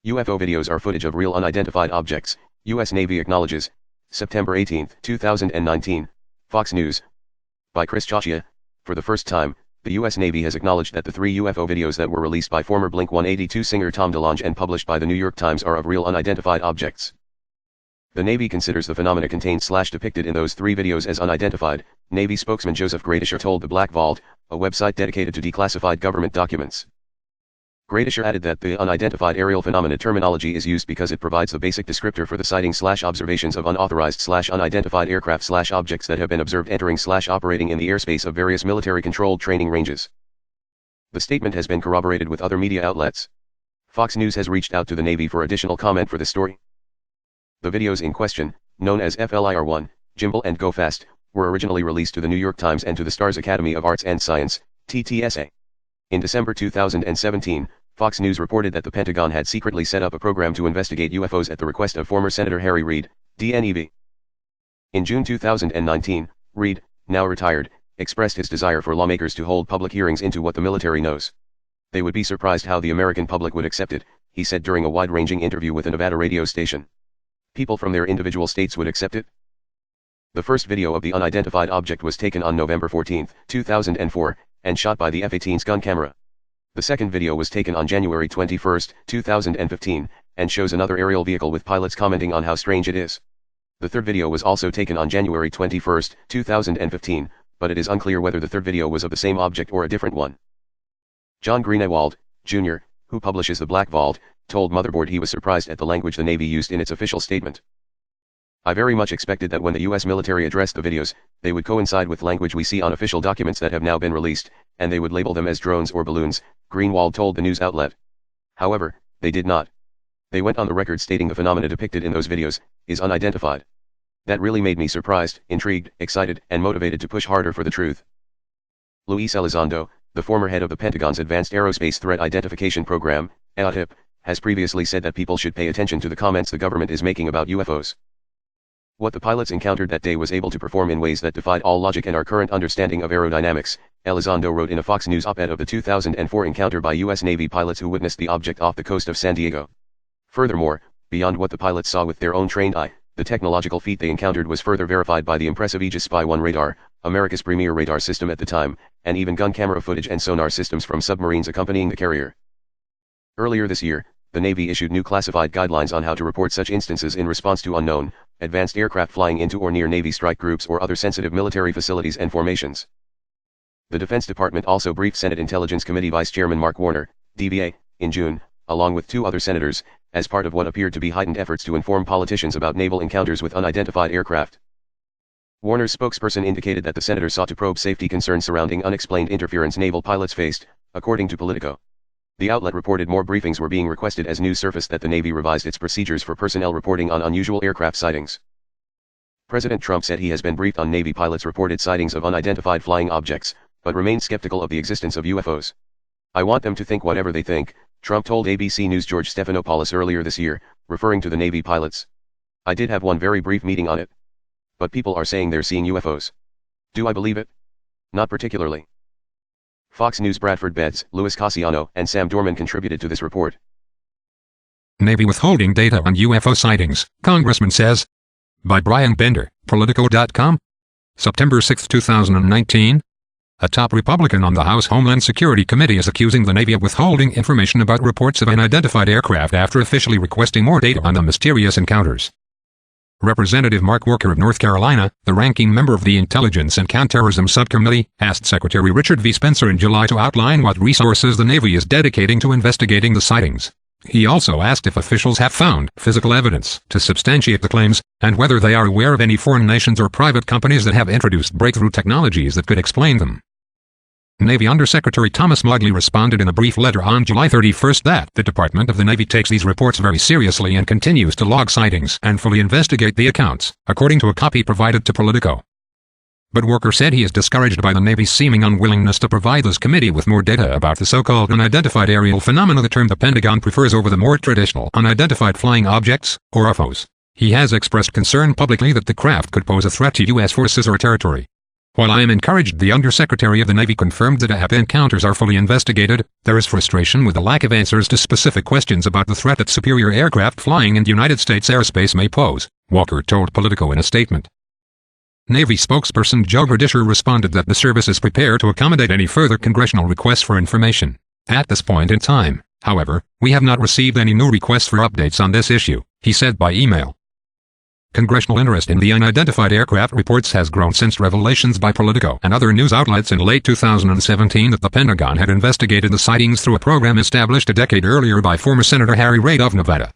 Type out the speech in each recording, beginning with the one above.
UFO videos are footage of real unidentified objects, U.S. Navy acknowledges. September 18, 2019. Fox News. By Chris Chachia. For the first time, the U.S. Navy has acknowledged that the 3 UFO videos that were released by former Blink-182 singer Tom DeLonge and published by the New York Times are of real unidentified objects. The Navy considers the phenomena contained/depicted in those 3 videos as unidentified, Navy spokesman Joseph Gradisher told the Black Vault, a website dedicated to declassified government documents. Gradisher added that the unidentified aerial phenomena terminology is used because it provides the basic descriptor for the sightings/observations of unauthorized/unidentified aircraft/objects that have been observed entering/operating in the airspace of various military-controlled training ranges. The statement has been corroborated with other media outlets. Fox News has reached out to the Navy for additional comment for this story. The videos in question, known as FLIR-1, Gimbal and Go Fast, were originally released to the New York Times and to the Stars Academy of Arts and Science, TTSA. In December 2017, Fox News reported that the Pentagon had secretly set up a program to investigate UFOs at the request of former Senator Harry Reid, DNEV. In June 2019, Reid, now retired, expressed his desire for lawmakers to hold public hearings into what the military knows. They would be surprised how the American public would accept it, he said during a wide-ranging interview with a Nevada radio station. People from their individual states would accept it? The first video of the unidentified object was taken on November 14, 2004, and shot by the F-18's gun camera. The second video was taken on January 21, 2015, and shows another aerial vehicle with pilots commenting on how strange it is. The third video was also taken on January 21, 2015, but it is unclear whether the third video was of the same object or a different one. John Greenewald, Jr., who publishes The Black Vault, told Motherboard he was surprised at the language the Navy used in its official statement. I very much expected that when the U.S. military addressed the videos, they would coincide with language we see on official documents that have now been released, and they would label them as drones or balloons, Greenewald told the news outlet. However, they did not. They went on the record stating the phenomena depicted in those videos is unidentified. That really made me surprised, intrigued, excited, and motivated to push harder for the truth. Luis Elizondo, the former head of the Pentagon's Advanced Aerospace Threat Identification Program, AATIP, has previously said that people should pay attention to the comments the government is making about UFOs. What the pilots encountered that day was able to perform in ways that defied all logic and our current understanding of aerodynamics, Elizondo wrote in a Fox News op-ed of the 2004 encounter by U.S. Navy pilots who witnessed the object off the coast of San Diego. Furthermore, beyond what the pilots saw with their own trained eye, the technological feat they encountered was further verified by the impressive Aegis Spy-1 radar, America's premier radar system at the time, and even gun camera footage and sonar systems from submarines accompanying the carrier. Earlier this year, the Navy issued new classified guidelines on how to report such instances in response to unknown, advanced aircraft flying into or near Navy strike groups or other sensitive military facilities and formations. The Defense Department also briefed Senate Intelligence Committee Vice Chairman Mark Warner, DVA, in June, along with 2 other senators, as part of what appeared to be heightened efforts to inform politicians about naval encounters with unidentified aircraft. Warner's spokesperson indicated that the senators sought to probe safety concerns surrounding unexplained interference naval pilots faced, according to Politico. The outlet reported more briefings were being requested as news surfaced that the Navy revised its procedures for personnel reporting on unusual aircraft sightings. President Trump said he has been briefed on Navy pilots' reported sightings of unidentified flying objects, but remains skeptical of the existence of UFOs. I want them to think whatever they think, Trump told ABC News' George Stephanopoulos earlier this year, referring to the Navy pilots. I did have one very brief meeting on it. But people are saying they're seeing UFOs. Do I believe it? Not particularly. Fox News' Bradford Betts, Louis Cassiano, and Sam Dorman contributed to this report. Navy withholding data on UFO sightings, Congressman says. By Brian Bender, Politico.com. September 6, 2019. A top Republican on the House Homeland Security Committee is accusing the Navy of withholding information about reports of unidentified aircraft after officially requesting more data on the mysterious encounters. Representative Mark Worker of North Carolina, the ranking member of the Intelligence and Counterterrorism Subcommittee, asked Secretary Richard V. Spencer in July to outline what resources the Navy is dedicating to investigating the sightings. He also asked if officials have found physical evidence to substantiate the claims, and whether they are aware of any foreign nations or private companies that have introduced breakthrough technologies that could explain them. Navy Undersecretary Thomas Modly responded in a brief letter on July 31 that the Department of the Navy takes these reports very seriously and continues to log sightings and fully investigate the accounts, according to a copy provided to Politico. But Worker said he is discouraged by the Navy's seeming unwillingness to provide this committee with more data about the so-called unidentified aerial phenomena, the term the Pentagon prefers over the more traditional unidentified flying objects, or UFOs. He has expressed concern publicly that the craft could pose a threat to U.S. forces or territory. While I am encouraged the Undersecretary of the Navy confirmed that UAP encounters are fully investigated, there is frustration with the lack of answers to specific questions about the threat that superior aircraft flying in the United States airspace may pose, Walker told Politico in a statement. Navy spokesperson Joe Gerdischer responded that the service is prepared to accommodate any further congressional requests for information. At this point in time, however, we have not received any new requests for updates on this issue, he said by email. Congressional interest in the unidentified aircraft reports has grown since revelations by Politico and other news outlets in late 2017 that the Pentagon had investigated the sightings through a program established a decade earlier by former Senator Harry Reid of Nevada.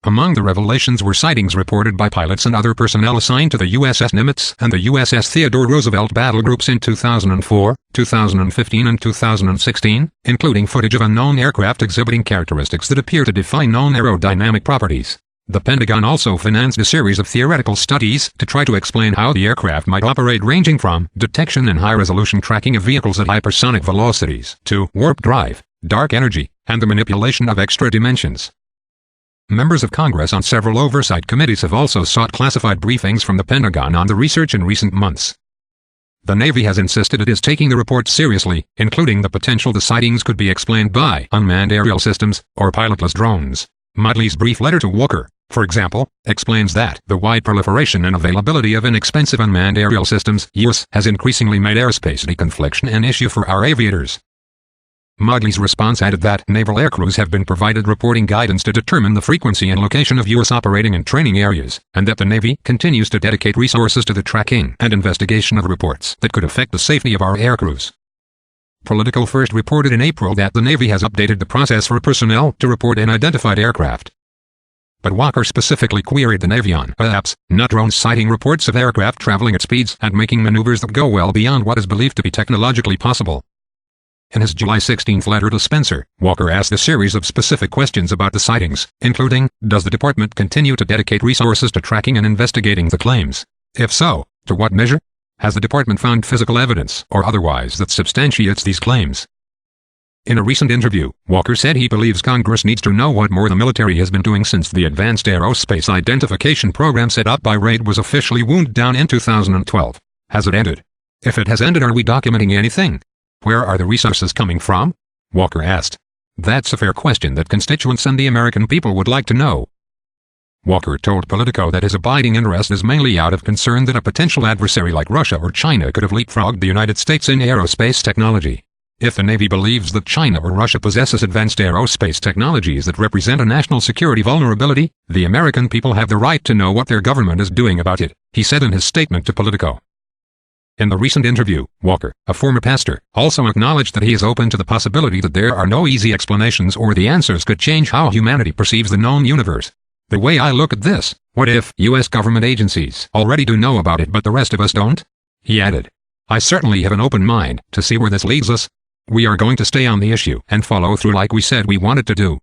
Among the revelations were sightings reported by pilots and other personnel assigned to the USS Nimitz and the USS Theodore Roosevelt battle groups in 2004, 2015 and 2016, including footage of unknown aircraft exhibiting characteristics that appear to defy known aerodynamic properties. The Pentagon also financed a series of theoretical studies to try to explain how the aircraft might operate, ranging from detection and high-resolution tracking of vehicles at hypersonic velocities to warp drive, dark energy, and the manipulation of extra dimensions. Members of Congress on several oversight committees have also sought classified briefings from the Pentagon on the research in recent months. The Navy has insisted it is taking the report seriously, including the potential the sightings could be explained by unmanned aerial systems or pilotless drones. Modley's brief letter to Walker, for example, explains that the wide proliferation and availability of inexpensive unmanned aerial systems (UAS) has increasingly made airspace deconfliction an issue for our aviators. Modley's response added that naval aircrews have been provided reporting guidance to determine the frequency and location of UAS operating in training areas, and that the Navy continues to dedicate resources to the tracking and investigation of reports that could affect the safety of our aircrews. Politico first reported in April that the Navy has updated the process for personnel to report unidentified aircraft. But Walker specifically queried the Navy on UAPs, not drones, citing reports of aircraft traveling at speeds and making maneuvers that go well beyond what is believed to be technologically possible. In his July 16 letter to Spencer, Walker asked a series of specific questions about the sightings, including, does the department continue to dedicate resources to tracking and investigating the claims? If so, to what measure? Has the department found physical evidence or otherwise that substantiates these claims? In a recent interview, Walker said he believes Congress needs to know what more the military has been doing since the Advanced Aerospace Identification Program set up by Reid was officially wound down in 2012. Has it ended? If it has ended, are we documenting anything? Where are the resources coming from? Walker asked. That's a fair question that constituents and the American people would like to know. Walker told Politico that his abiding interest is mainly out of concern that a potential adversary like Russia or China could have leapfrogged the United States in aerospace technology. If the Navy believes that China or Russia possesses advanced aerospace technologies that represent a national security vulnerability, the American people have the right to know what their government is doing about it, he said in his statement to Politico. In the recent interview, Walker, a former pastor, also acknowledged that he is open to the possibility that there are no easy explanations or the answers could change how humanity perceives the known universe. The way I look at this, what if U.S. government agencies already do know about it but the rest of us don't? He added. I certainly have an open mind to see where this leads us. We are going to stay on the issue and follow through like we said we wanted to do.